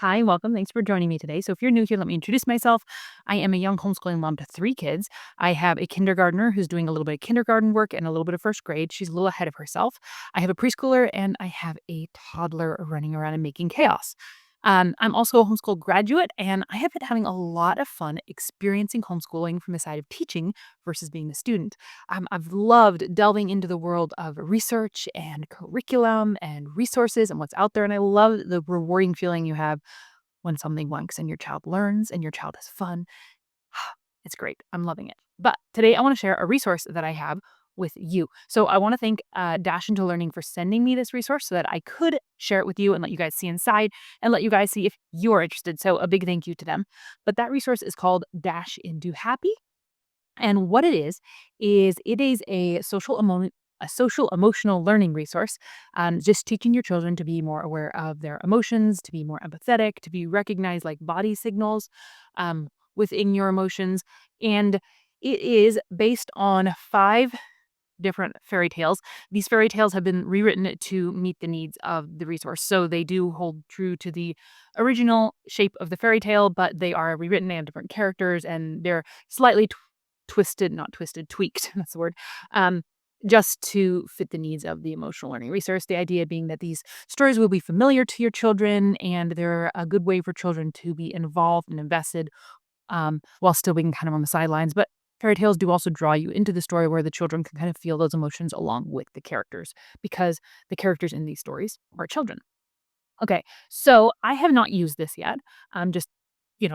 Hi, welcome. Thanks for joining me today. So, if you're new here, let me introduce myself. I am a young homeschooling mom to three kids. I have a kindergartner who's doing a little bit of kindergarten work and a little bit of first grade. She's a little ahead of herself. I have a preschooler and I have a toddler running around and making chaos. I'm also a homeschool graduate, and I have been having a lot of fun experiencing homeschooling from the side of teaching versus being a student. I've loved delving into the world of research and curriculum and resources and what's out there. And I love the rewarding feeling you have when something works and your child learns and your child has fun. It's great. I'm loving it. But today I want to share a resource that I have with you. So I want to thank Dash into Learning for sending me this resource so that I could share it with you and let you guys see inside and let you guys see if you're interested. So a big thank you to them. But that resource is called Dash into Happy. And what it is a social emotional learning resource, just teaching your children to be more aware of their emotions, to be more empathetic, to be recognized like body signals within your emotions. And it is based on five different fairy tales. These fairy tales have been rewritten to meet the needs of the resource. So they do hold true to the original shape of the fairy tale, but they are rewritten. They have different characters and they're slightly twisted, not twisted, tweaked. That's the word. Um, just to fit the needs of the emotional learning resource. The idea being that these stories will be familiar to your children and they're a good way for children to be involved and invested while still being kind of on the sidelines. But fairy tales do also draw you into the story where the children can kind of feel those emotions along with the characters because the characters in these stories are children. Okay, so I have not used this yet. I'm just,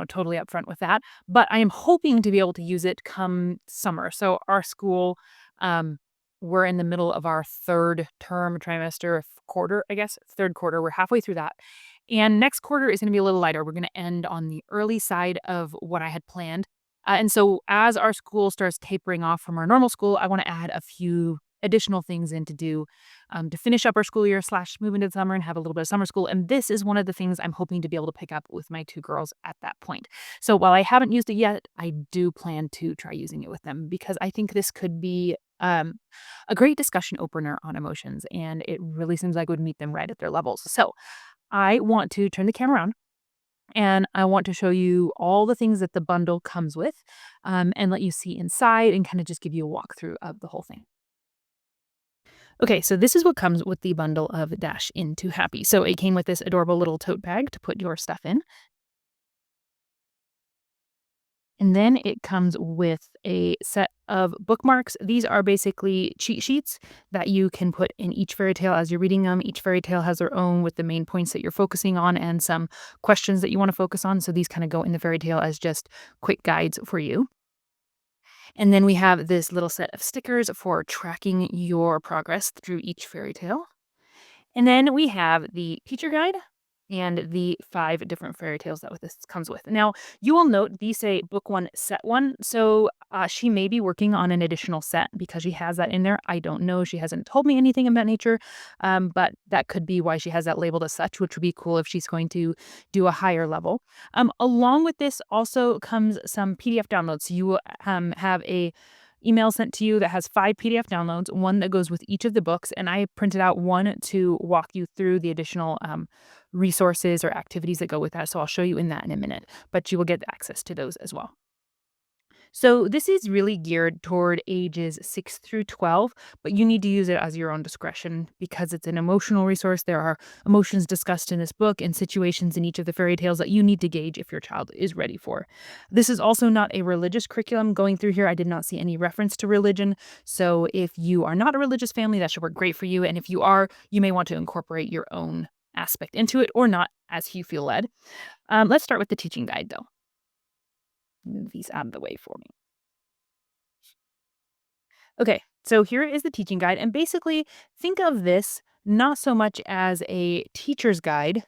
totally upfront with that. But I am hoping to be able to use it come summer. So our school, um, we're in the middle of our third term trimester quarter, I guess, third quarter. We're halfway through that. And next quarter is going to be a little lighter. We're going to end on the early side of what I had planned. And so as our school starts tapering off from our normal school, I want to add a few additional things in to do to finish up our school year / move into the summer and have a little bit of summer school. And this is one of the things I'm hoping to be able to pick up with my two girls at that point. So while I haven't used it yet, I do plan to try using it with them because I think this could be a great discussion opener on emotions. And it really seems like it would meet them right at their levels. So I want to turn the camera around and I want to show you all the things that the bundle comes with and let you see inside and kind of just give you a walkthrough of the whole thing. Okay, so this is what comes with the bundle of Dash into Happy. So it came with this adorable little tote bag to put your stuff in. And then it comes with a set of bookmarks. These are basically cheat sheets that you can put in each fairy tale as you're reading them. Each fairy tale has their own with the main points that you're focusing on and some questions that you want to focus on. So these kind of go in the fairy tale as just quick guides for you. And then we have this little set of stickers for tracking your progress through each fairy tale. And then we have the teacher guide and the 5 different fairy tales that this comes with. Now, you will note these say book 1, set 1. So she may be working on an additional set because she has that in there. I don't know. She hasn't told me anything of that nature, but that could be why she has that labeled as such, which would be cool if she's going to do a higher level. Along with this also comes some PDF downloads. So you will have a email sent to you that has 5 PDF downloads, one that goes with each of the books, and I printed out one to walk you through the additional resources or activities that go with that. So I'll show you in that in a minute, but you will get access to those as well. So this is really geared toward ages 6 through 12, but you need to use it as your own discretion because it's an emotional resource. There are emotions discussed in this book and situations in each of the fairy tales that you need to gauge if your child is ready for. This is also not a religious curriculum. Going through here, I did not see any reference to religion. So if you are not a religious family, that should work great for you. And if you are, you may want to incorporate your own aspect into it or not as you feel led. Let's start with the teaching guide though. Move these out of the way for me. Okay, so here is the teaching guide. And basically, think of this not so much as a teacher's guide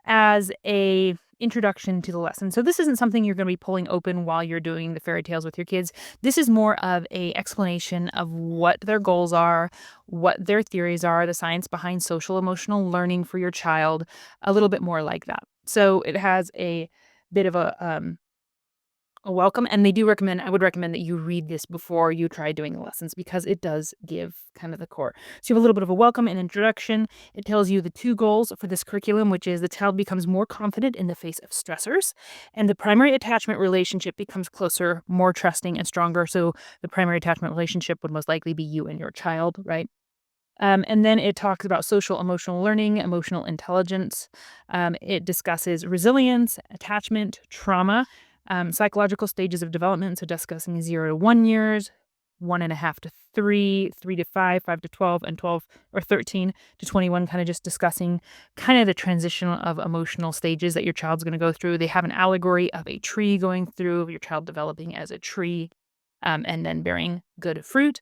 as a introduction to the lesson. So this isn't something you're going to be pulling open while you're doing the fairy tales with your kids. This is more of a explanation of what their goals are, what their theories are, the science behind social emotional learning for your child, a little bit more like that. So it has a bit of a welcome, and I would recommend that you read this before you try doing the lessons because it does give kind of the core. So you have a little bit of a welcome and introduction. It tells you the 2 goals for this curriculum, which is the child becomes more confident in the face of stressors, and the primary attachment relationship becomes closer, more trusting, and stronger. So the primary attachment relationship would most likely be you and your child, right? And then it talks about social emotional learning, emotional intelligence. It discusses resilience, attachment, trauma, psychological stages of development. So discussing 0 to 1 years, 1.5 to 3, 3 to 5, 5 to 12, and 12 or 13 to 21. Kind of just discussing kind of the transition of emotional stages that your child's going to go through. They have an allegory of a tree going through, your child developing as a tree, and then bearing good fruit.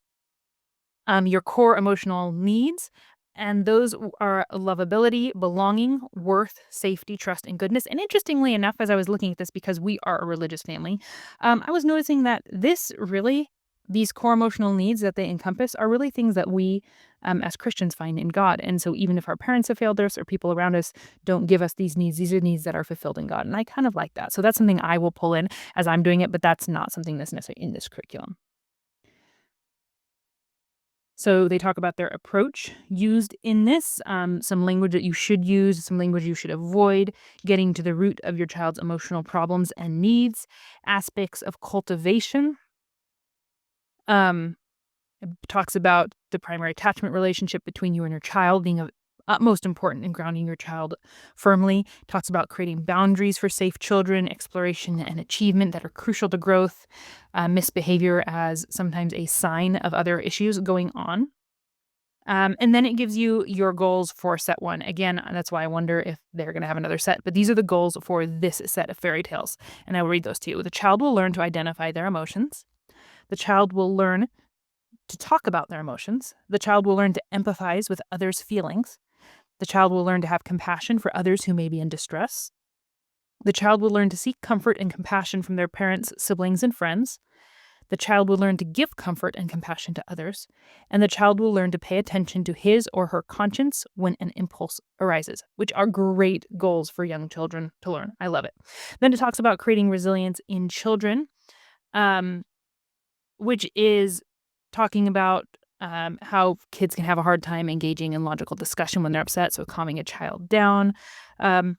Your core emotional needs, and those are lovability, belonging, worth, safety, trust, and goodness. And interestingly enough, as I was looking at this, because we are a religious family, I was noticing that these core emotional needs that they encompass are really things that we as Christians find in God. And so even if our parents have failed us or people around us don't give us these are needs that are fulfilled in God. And I kind of like that. So that's something I will pull in as I'm doing it, but that's not something that's necessarily in this curriculum. So they talk about their approach used in this, some language that you should use, some language you should avoid, getting to the root of your child's emotional problems and needs, aspects of cultivation. Um, it talks about the primary attachment relationship between you and your child being of utmost important in grounding your child firmly. Talks about creating boundaries for safe children, exploration and achievement that are crucial to growth, misbehavior as sometimes a sign of other issues going on. And then it gives you your goals for set 1. Again, that's why I wonder if they're gonna have another set, but these are the goals for this set of fairy tales, and I will read those to you. The child will learn to identify their emotions. The child will learn to talk about their emotions. The child will learn to empathize with others' feelings. The child will learn to have compassion for others who may be in distress. The child will learn to seek comfort and compassion from their parents, siblings, and friends. The child will learn to give comfort and compassion to others, and the child will learn to pay attention to his or her conscience when an impulse arises, which are great goals for young children to learn. I love it. Then it talks about creating resilience in children, um, which is talking about how kids can have a hard time engaging in logical discussion when they're upset, so calming a child down. Um,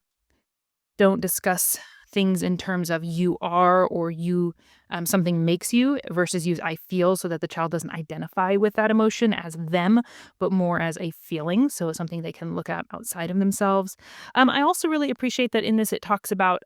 don't discuss things in terms of you are or you something makes you versus use I feel so that the child doesn't identify with that emotion as them, but more as a feeling. So it's something they can look at outside of themselves. I also really appreciate that in this it talks about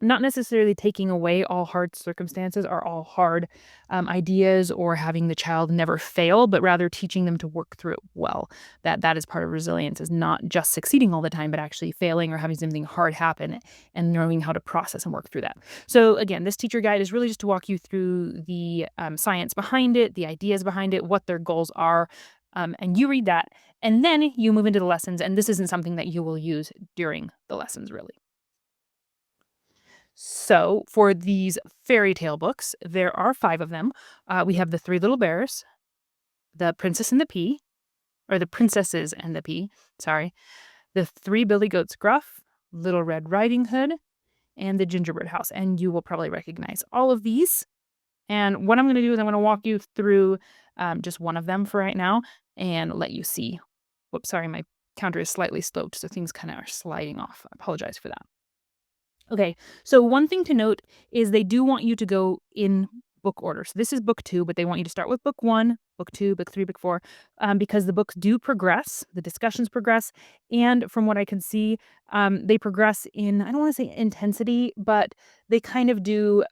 not necessarily taking away all hard circumstances or all hard ideas or having the child never fail, but rather teaching them to work through it well. That is part of resilience is not just succeeding all the time, but actually failing or having something hard happen and knowing how to process and work through that. So again, this teacher guide is really just to walk you through the science behind it, the ideas behind it, what their goals are. And you read that, and then you move into the lessons. And this isn't something that you will use during the lessons, really. So, for these fairy tale books, there are 5 of them. We have The Three Little Bears, The Princess and the Pea, or The Princesses and the Pea, sorry, The Three Billy Goats Gruff, Little Red Riding Hood, and The Gingerbread House. And you will probably recognize all of these. And what I'm going to do is I'm going to walk you through just one of them for right now and let you see. Whoops, sorry, my counter is slightly sloped, so things kind of are sliding off. I apologize for that. Okay, so one thing to note is they do want you to go in book order. So this is book 2, but they want you to start with book 1, book 2, book 3, book 4, because the books do progress, the discussions progress, and from what I can see, they progress in, I don't want to say intensity, but they kind of do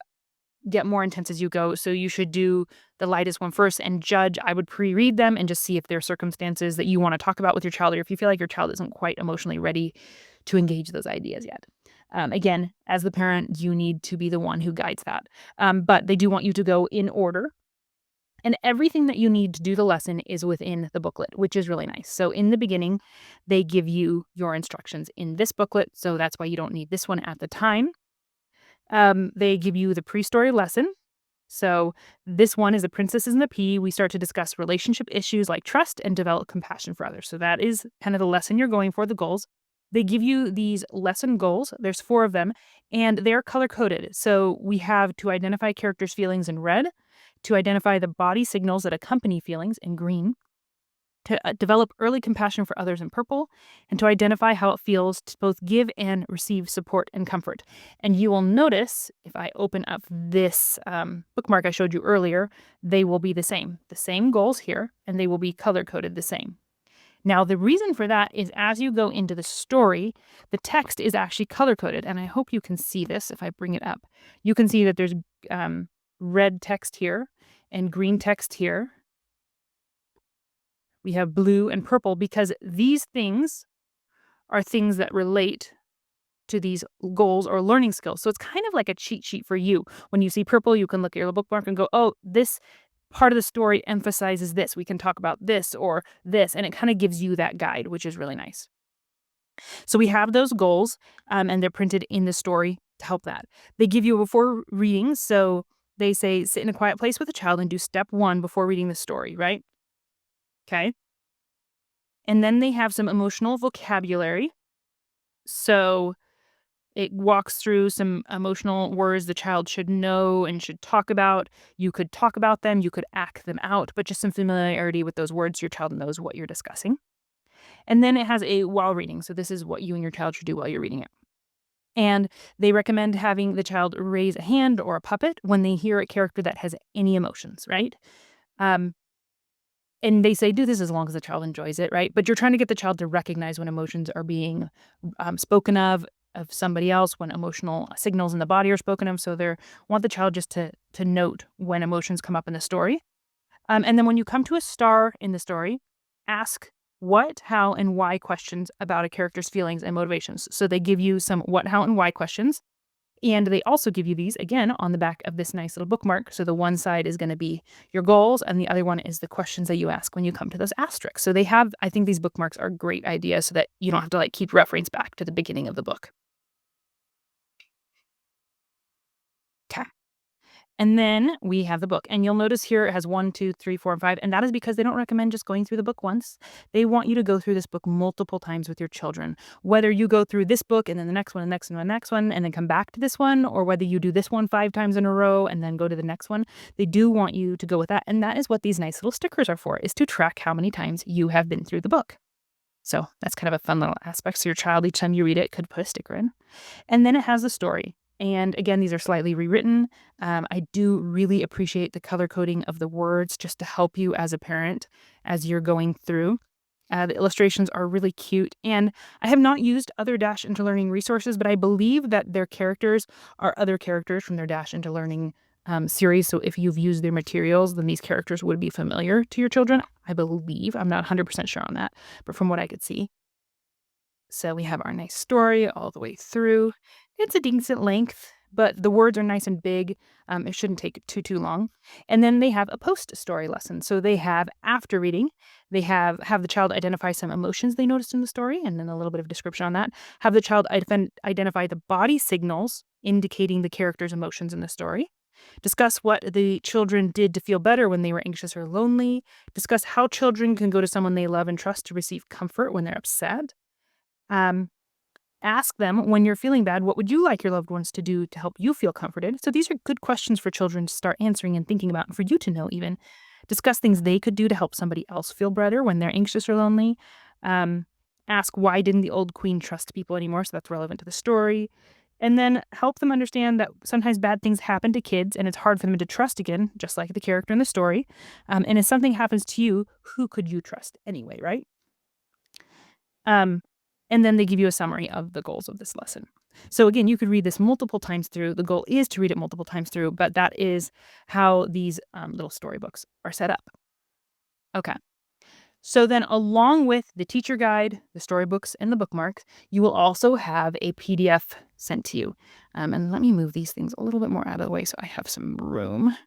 get more intense as you go. So you should do the lightest one first and judge. I would pre-read them and just see if there are circumstances that you want to talk about with your child or if you feel like your child isn't quite emotionally ready to engage those ideas yet. Again, as the parent, you need to be the one who guides that. But they do want you to go in order. And everything that you need to do the lesson is within the booklet, which is really nice. So in the beginning, they give you your instructions in this booklet. So that's why you don't need this one at the time. They give you the pre-story lesson. So this one is The Princesses and the Pea. We start to discuss relationship issues like trust and develop compassion for others. So that is kind of the lesson you're going for, the goals. They give you these lesson goals. There's 4 of them, and they're color coded. So we have to identify characters' feelings in red, to identify the body signals that accompany feelings in green, to develop early compassion for others in purple, and to identify how it feels to both give and receive support and comfort. And you will notice if I open up this bookmark I showed you earlier, they will be the same goals here, and they will be color coded the same. Now, the reason for that is as you go into the story, the text is actually color coded. And I hope you can see this if I bring it up. You can see that there's red text here and green text here. We have blue and purple because these things are things that relate to these goals or learning skills. So it's kind of like a cheat sheet for you. When you see purple, you can look at your bookmark and go, oh, this part of the story emphasizes this. We can talk about this or this. And it kind of gives you that guide, which is really nice. So we have those goals and they're printed in the story to help that. They give you a before reading. So they say sit in a quiet place with a child and do step 1 before reading the story, right? Okay. And then they have some emotional vocabulary. So it walks through some emotional words the child should know and should talk about. You could talk about them, you could act them out, but just some familiarity with those words, your child knows what you're discussing. And then it has a while reading. So this is what you and your child should do while you're reading it. And they recommend having the child raise a hand or a puppet when they hear a character that has any emotions, right? Um, and they say do this as long as the child enjoys it, right? But you're trying to get the child to recognize when emotions are being spoken of somebody else, when emotional signals in the body are spoken of. So they want the child just to note when emotions come up in the story. And then when you come to a star in the story, ask what, how, and why questions about a character's feelings and motivations. So they give you some what, how, and why questions. And they also give you these, again, on the back of this nice little bookmark. So the one side is going to be your goals, and the other one is the questions that you ask when you come to those asterisks. So they have, I think these bookmarks are a great idea so that you don't have to keep reference back to the beginning of the book. Okay. And then we have the book. And you'll notice here it has 1, 2, 3, 4, and 5. And that is because they don't recommend just going through the book once. They want you to go through this book multiple times with your children. Whether you go through this book and then the next one, the next one, the next one, and then come back to this one, or whether you do this one 5 times in a row and then go to the next one, they do want you to go with that. And that is what these nice little stickers are for, is to track how many times you have been through the book. So that's kind of a fun little aspect. So your child, each time you read it, could put a sticker in. And then it has the story. And again, these are slightly rewritten. I do really appreciate the color coding of the words just to help you as a parent as you're going through. The illustrations are really cute. And I have not used other Dash into Learning resources, but I believe that their characters are other characters from their Dash into Learning series. So if you've used their materials, then these characters would be familiar to your children. I believe. I'm not 100% sure on that, but from what I could see. So we have our nice story all the way through. It's a decent length, but the words are nice and big. It shouldn't take too long. And then they have a post-story lesson. So they have, after reading, they have the child identify some emotions they noticed in the story, and then a little bit of description on that. Have the child identify the body signals indicating the character's emotions in the story. Discuss what the children did to feel better when they were anxious or lonely. Discuss how children can go to someone they love and trust to receive comfort when they're upset. Um, Ask them, when you're feeling bad, what would you like your loved ones to do to help you feel comforted? So these are good questions for children to start answering and thinking about, and for you to know even. Discuss things they could do to help somebody else feel better when they're anxious or lonely. Ask why didn't the old queen trust people anymore? So that's relevant to the story. And then help them understand that sometimes bad things happen to kids and it's hard for them to trust again, just like the character in the story. And if something happens to you, who could you trust anyway, right? And then they give you a summary of the goals of this lesson. So again, you could read this multiple times through. The goal is to read it multiple times through, but that is how these little storybooks are set up. Okay. So then along with the teacher guide, the storybooks, and the bookmarks, you will also have a PDF sent to you. And let me move these things a little bit more out of the way so I have some room.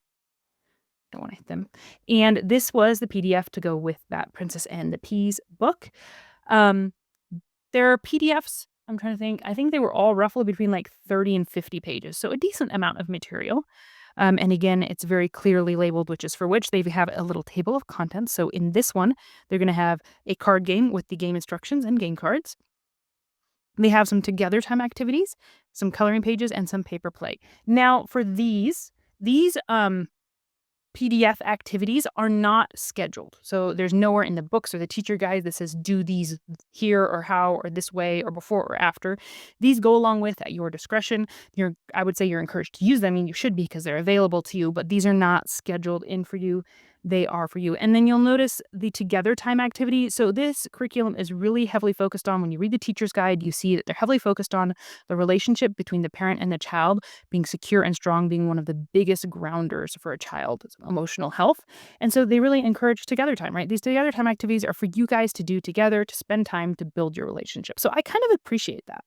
Don't want to hit them. And this was the PDF to go with that Princess and the Peas book. There are PDFs, I'm trying to think. I think they were all roughly between 30 and 50 pages. So a decent amount of material. And again, it's very clearly labeled which is for which. They have a little table of contents. So in this one, they're going to have a card game with the game instructions and game cards. They have some together time activities, some coloring pages, and some paper play. Now, for these PDF activities are not scheduled. So there's nowhere in the books or the teacher guide that says do these here or how or this way or before or after. These go along with at your discretion. I would say you're encouraged to use them. I mean, you should be because they're available to you, but these are not scheduled in for you. They are for you. And then you'll notice the together time activity. So this curriculum is really heavily focused on, when you read the teacher's guide, you see that they're heavily focused on the relationship between the parent and the child being secure and strong, being one of the biggest grounders for a child's emotional health. And so they really encourage together time, right? These together time activities are for you guys to do together, to spend time to build your relationship. So I kind of appreciate that.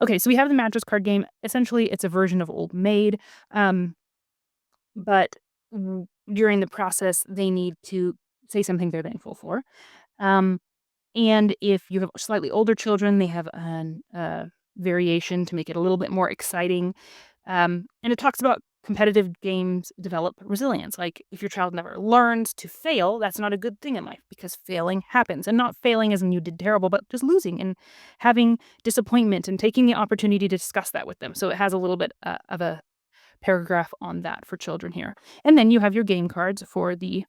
Okay, so we have the mattress card game. Essentially, it's a version of Old Maid. Um, but during the process, they need to say something they're thankful for. Um, and if you have slightly older children, they have an variation to make it a little bit more exciting. And it talks about competitive games develop resilience. Like, if your child never learns to fail, that's not a good thing in life, because failing happens. And not failing as in you did terrible, but just losing and having disappointment and taking the opportunity to discuss that with them. So it has a little bit of a paragraph on that for children here. And then you have your game cards for the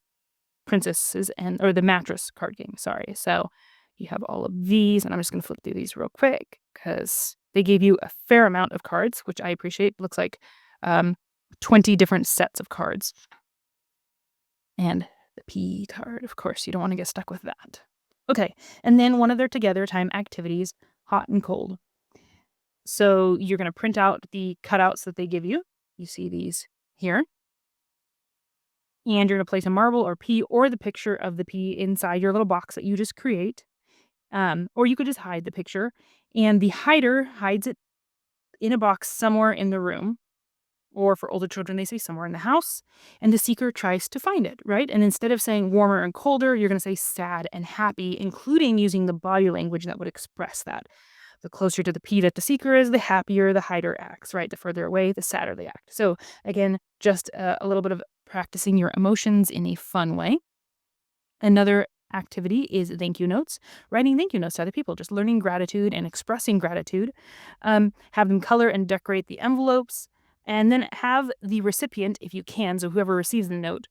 princesses or the mattress card game. Sorry. So you have all of these, and I'm just going to flip through these real quick because they gave you a fair amount of cards, which I appreciate. It looks like 20 different sets of cards. And the P card, of course, you don't want to get stuck with that. Okay. And then one of their together time activities, hot and cold. So you're going to print out the cutouts that they give you. You see these here. And you're going to place a marble or pea or the picture of the pea inside your little box that you just create. Or you could just hide the picture. And the hider hides it in a box somewhere in the room. Or for older children, they say somewhere in the house. And the seeker tries to find it, right? And instead of saying warmer and colder, you're going to say sad and happy, including using the body language that would express that. The closer to the P that the seeker is, the happier the hider acts, right? The further away, the sadder they act. So again, just a little bit of practicing your emotions in a fun way. Another activity is thank you notes, writing thank you notes to other people, just learning gratitude and expressing gratitude. Have them color and decorate the envelopes, and then have the recipient, if you can, so whoever receives the note,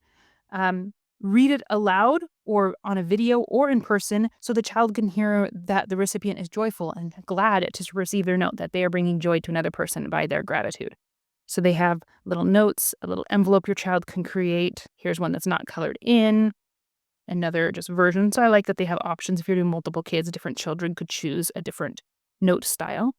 read it aloud or on a video or in person, so the child can hear that the recipient is joyful and glad to receive their note, that they are bringing joy to another person by their gratitude. So they have little notes, a little envelope your child can create. Here's one that's not colored in, another just version. So I like that they have options. If you're doing multiple kids, different children could choose a different note style.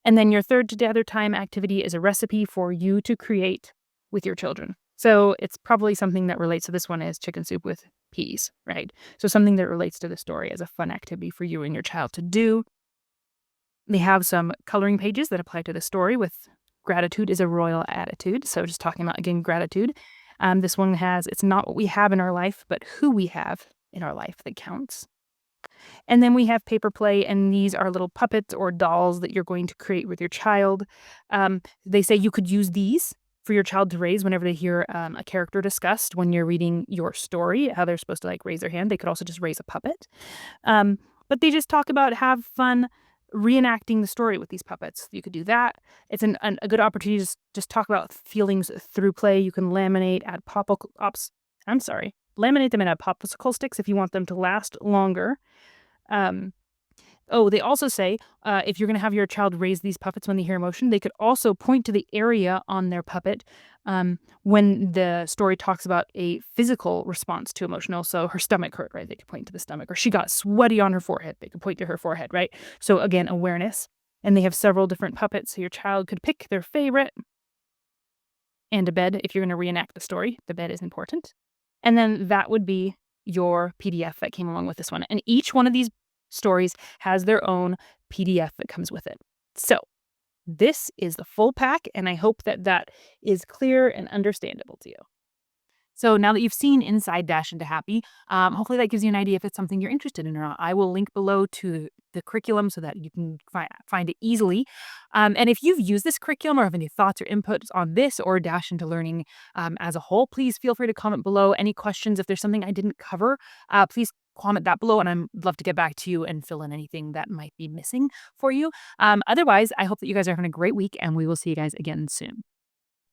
And then your third together time activity is a recipe for you to create with your children. So it's probably something that relates to this one is chicken soup with peas, right? So something that relates to the story as a fun activity for you and your child to do. They have some coloring pages that apply to the story with gratitude is a royal attitude. So just talking about, again, gratitude. This one has, it's not what we have in our life, but who we have in our life that counts. And then we have paper play, and these are little puppets or dolls that you're going to create with your child. They say you could use these for your child to raise whenever they hear a character discussed when you're reading your story, how they're supposed to raise their hand. They could also just raise a puppet. But they just talk about have fun reenacting the story with these puppets. You could do that. It's a good opportunity to just talk about feelings through play. You can laminate, laminate them and add popsicle sticks if you want them to last longer. They also say if you're going to have your child raise these puppets when they hear emotion, they could also point to the area on their puppet when the story talks about a physical response to emotional. So her stomach hurt, right? They could point to the stomach. Or she got sweaty on her forehead. They could point to her forehead, right? So again, awareness. And they have several different puppets. So your child could pick their favorite. And a bed, if you're going to reenact the story, the bed is important. And then that would be your PDF that came along with this one. And each one of these stories has their own PDF that comes with it. So this is the full pack, and I hope that that is clear and understandable to you. So now that you've seen Inside Dash into Happy, hopefully that gives you an idea if it's something you're interested in or not. I will link below to the curriculum so that you can find it easily. And if you've used this curriculum or have any thoughts or inputs on this or Dash into Learning as a whole, please feel free to comment below. Any questions, if there's something I didn't cover, please comment that below, and I'd love to get back to you and fill in anything that might be missing for you. Otherwise, I hope that you guys are having a great week, and we will see you guys again soon.